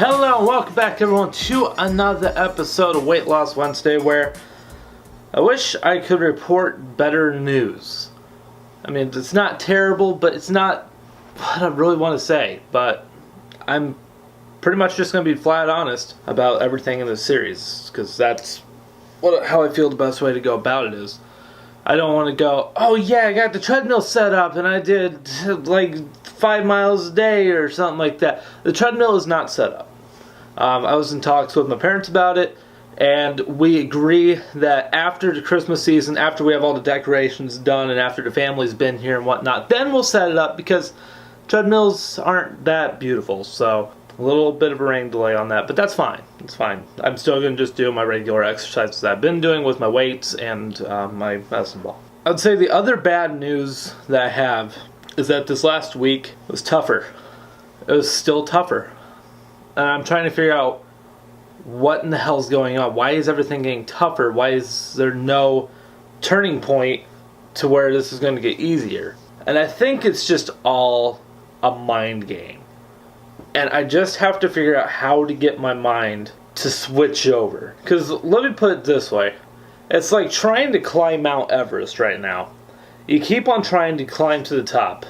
Hello and welcome back everyone to another episode of Weight Loss Wednesday, where I wish I could report better news. I mean, it's not terrible, but it's not what I really want to say. But I'm pretty much just going to be flat honest about everything in this series, because that's how I feel the best way to go about it is. I don't want to go, oh yeah, I got the treadmill set up and I did like 5 miles a day or something like that. The treadmill is not set up. I was in talks with my parents about it, and we agree that after the Christmas season, after we have all the decorations done and after the family's been here and whatnot, then we'll set it up, because treadmills aren't that beautiful. So a little bit of a rain delay on that, but that's fine. It's fine. I'm still going to just do my regular exercises that I've been doing with my weights and my medicine ball. I'd say the other bad news that I have is that this last week was tougher. It was still tougher. And I'm trying to figure out what in the hell's going on. Why is everything getting tougher? Why is there no turning point to where this is going to get easier? And I think it's just all a mind game. And I just have to figure out how to get my mind to switch over. Because let me put it this way. It's like trying to climb Mount Everest right now. You keep on trying to climb to the top.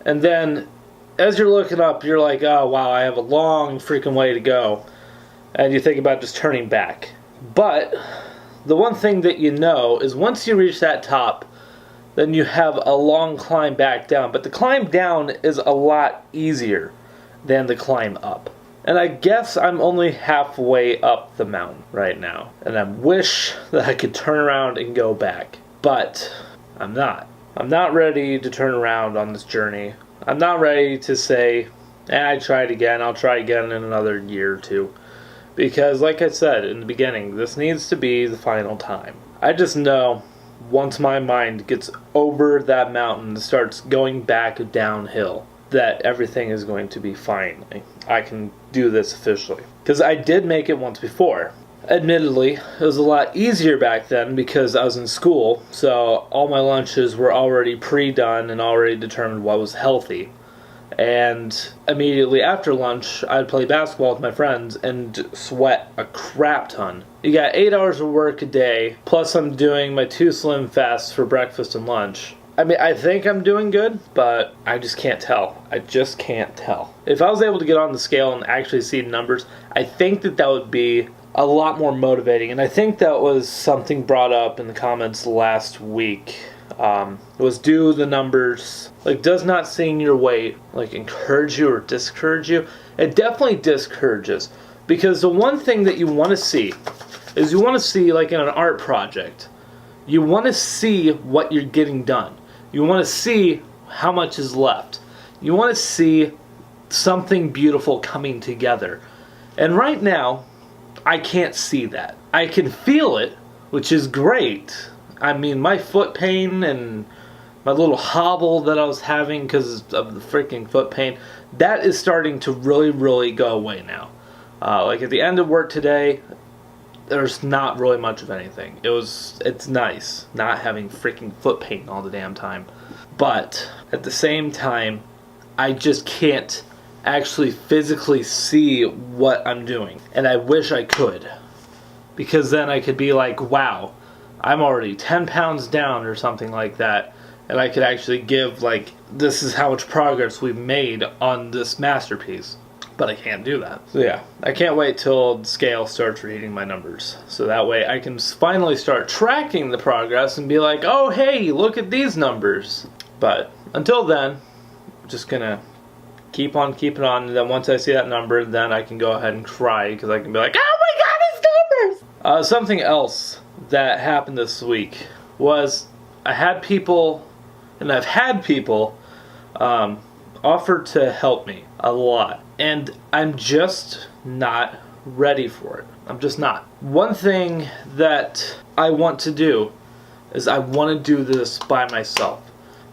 And then as you're looking up, you're like, oh wow, I have a long freaking way to go. And you think about just turning back. But the one thing that you know is once you reach that top, then you have a long climb back down. But the climb down is a lot easier than the climb up. And I guess I'm only halfway up the mountain right now. And I wish that I could turn around and go back. But I'm not. I'm not ready to turn around on this journey. I'm not ready to say, I tried again, I'll try again in another year or two. Because like I said in the beginning, this needs to be the final time. I just know once my mind gets over that mountain and starts going back downhill, that everything is going to be fine. I can do this officially. Because I did make it once before. Admittedly, it was a lot easier back then because I was in school, so all my lunches were already pre-done and already determined what was healthy. And immediately after lunch, I'd play basketball with my friends and sweat a crap ton. You got 8 hours of work a day, plus I'm doing my 2 slim fasts for breakfast and lunch. I mean, I think I'm doing good, but I just can't tell. I just can't tell. If I was able to get on the scale and actually see the numbers, I think that would be a lot more motivating. And I think that was something brought up in the comments last week. Was do the numbers, like, does not seeing your weight, like, encourage you or discourage you? It definitely discourages. Because the one thing that you want to see is you want to see, like in an art project, you want to see what you're getting done. You want to see how much is left. You want to see something beautiful coming together. And right now, I can't see that. I can feel it, which is great. I mean, my foot pain and my little hobble that I was having because of the freaking foot pain, that is starting to really, really go away now. Like at the end of work today, there's not really much of anything. It's nice not having freaking foot pain all the damn time. But at the same time, I just can't actually physically see what I'm doing. And I wish I could. Because then I could be like, wow, I'm already 10 pounds down or something like that. And I could actually give, like, this is how much progress we've made on this masterpiece. But I can't do that. So yeah, I can't wait till the scale starts reading my numbers. So that way I can finally start tracking the progress and be like, oh hey, look at these numbers. But until then, I'm just gonna keep on keeping on. And then once I see that number, then I can go ahead and cry because I can be like, oh my god, it's numbers! Something else that happened this week was I've had people offer to help me a lot. And I'm just not ready for it. I'm just not. One thing that I want to do is I want to do this by myself.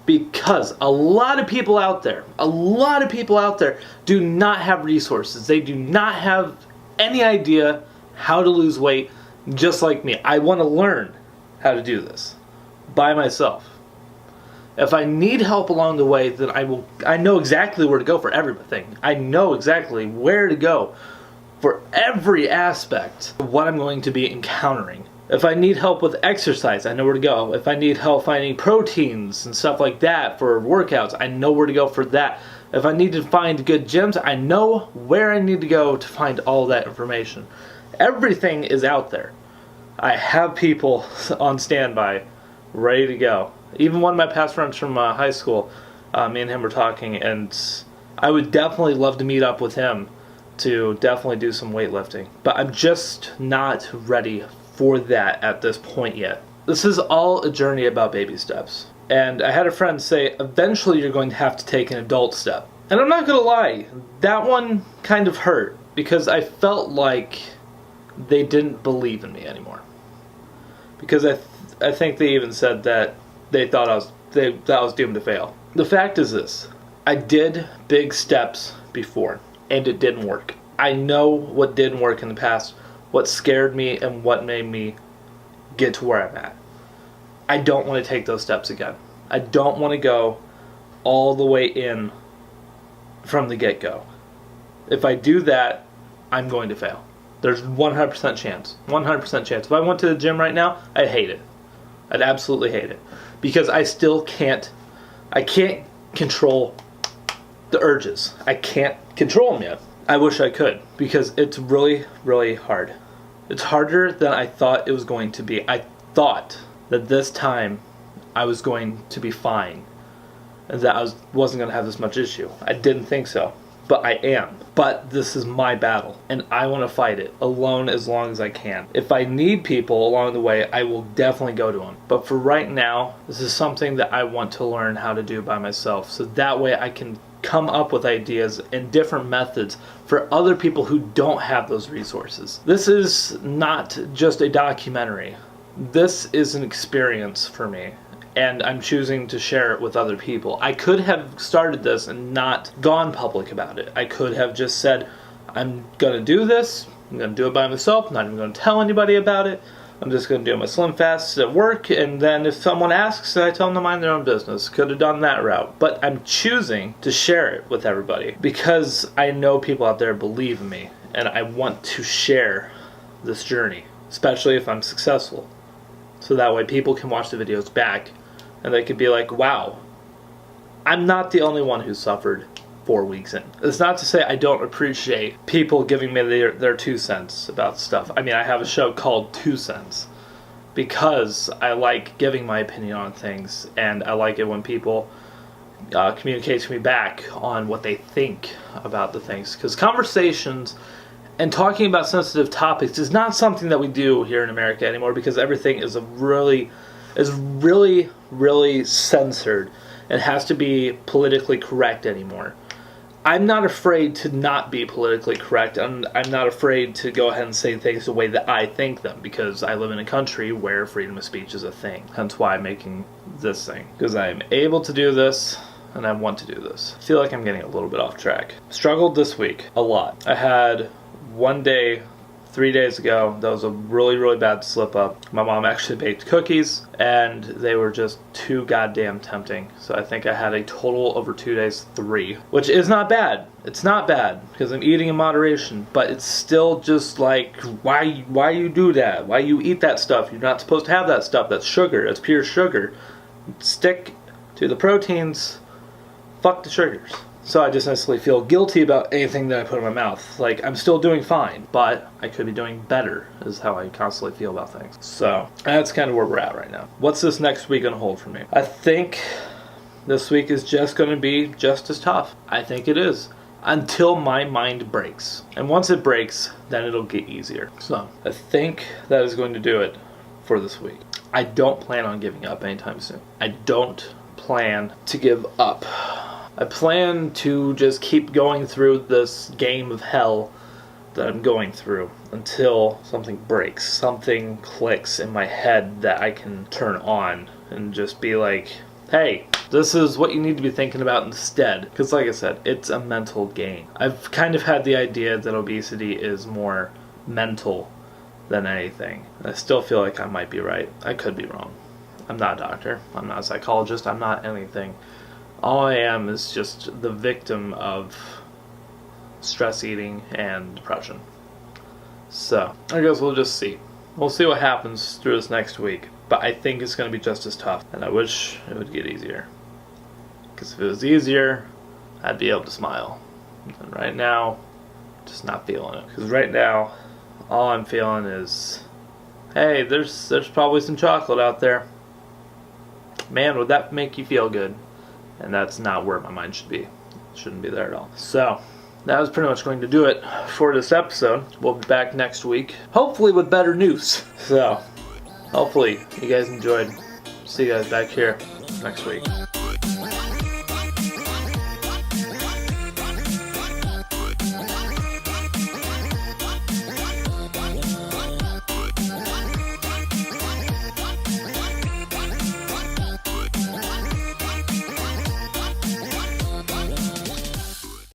Because a lot of people out there do not have resources. They do not have any idea how to lose weight, just like me. I want to learn how to do this by myself. If I need help along the way, then I know exactly where to go for everything. I know exactly where to go for every aspect of what I'm going to be encountering. If I need help with exercise, I know where to go. If I need help finding proteins and stuff like that for workouts, I know where to go for that. If I need to find good gyms, I know where I need to go to find all that information. Everything is out there. I have people on standby, ready to go. Even one of my past friends from high school, me and him were talking, and I would definitely love to meet up with him to definitely do some weightlifting. But I'm just not ready for that at this point yet. This is all a journey about baby steps. And I had a friend say, eventually you're going to have to take an adult step. And I'm not going to lie, that one kind of hurt, because I felt like they didn't believe in me anymore. Because I think they even said that they thought I was doomed to fail. The fact is this, I did big steps before, and it didn't work. I know what didn't work in the past, what scared me, and what made me get to where I'm at. I don't want to take those steps again. I don't want to go all the way in from the get-go. If I do that, I'm going to fail. There's 100% chance. 100% chance. If I went to the gym right now, I'd hate it. I'd absolutely hate it. Because I still can't control the urges. I can't control them yet. I wish I could, because it's really, really hard. It's harder than I thought it was going to be. I thought that this time I was going to be fine, and that I wasn't going to have this much issue. I didn't think so, but I am. But this is my battle, and I want to fight it alone as long as I can. If I need people along the way, I will definitely go to them. But for right now, this is something that I want to learn how to do by myself, so that way I can come up with ideas and different methods for other people who don't have those resources. This is not just a documentary. This is an experience for me, and I'm choosing to share it with other people. I could have started this and not gone public about it. I could have just said, I'm going to do this, I'm going to do it by myself, not even going to tell anybody about it. I'm just going to do my slim fasts at work, and then if someone asks, I tell them to mind their own business. Could have done that route. But I'm choosing to share it with everybody because I know people out there believe in me, and I want to share this journey, especially if I'm successful. So that way people can watch the videos back, and they could be like, wow, I'm not the only one who suffered 4 weeks in. It's not to say I don't appreciate people giving me their 2 cents about stuff. I mean, I have a show called 2 cents because I like giving my opinion on things, and I like it when people communicate to me back on what they think about the things. Because conversations and talking about sensitive topics is not something that we do here in America anymore, because everything is really, really censored and has to be politically correct anymore. I'm not afraid to not be politically correct, and I'm not afraid to go ahead and say things the way that I think them, because I live in a country where freedom of speech is a thing. Hence why I'm making this thing. Because I am able to do this, and I want to do this. I feel like I'm getting a little bit off track. Struggled this week a lot. I had one day 3 days ago that was a really bad slip up. My mom actually baked cookies, and they were just too goddamn tempting. So I think I had a total over 2 days 3, which is not bad. It's not bad because I'm eating in moderation, but it's still just like, why you do that? Why you eat that stuff? You're not supposed to have that stuff. That's sugar. That's pure sugar. Stick to the proteins. Fuck the sugars. So I just necessarily feel guilty about anything that I put in my mouth. Like, I'm still doing fine, but I could be doing better, is how I constantly feel about things. So that's kind of where we're at right now. What's this next week going to hold for me? I think this week is just going to be just as tough. I think it is. Until my mind breaks. And once it breaks, then it'll get easier. So I think that is going to do it for this week. I don't plan on giving up anytime soon. I don't plan to give up. I plan to just keep going through this game of hell that I'm going through until something breaks, something clicks in my head that I can turn on and just be like, hey, this is what you need to be thinking about instead. Because like I said, it's a mental game. I've kind of had the idea that obesity is more mental than anything. I still feel like I might be right. I could be wrong. I'm not a doctor. I'm not a psychologist. I'm not anything. All I am is just the victim of stress eating and depression. So, I guess we'll just see. We'll see what happens through this next week. But I think it's going to be just as tough. And I wish it would get easier. Because if it was easier, I'd be able to smile. And right now, just not feeling it. Because right now, all I'm feeling is, hey, there's probably some chocolate out there. Man, would that make you feel good? And that's not where my mind should be. It shouldn't be there at all. So, that was pretty much going to do it for this episode. We'll be back next week, hopefully with better news. So, hopefully you guys enjoyed. See you guys back here next week.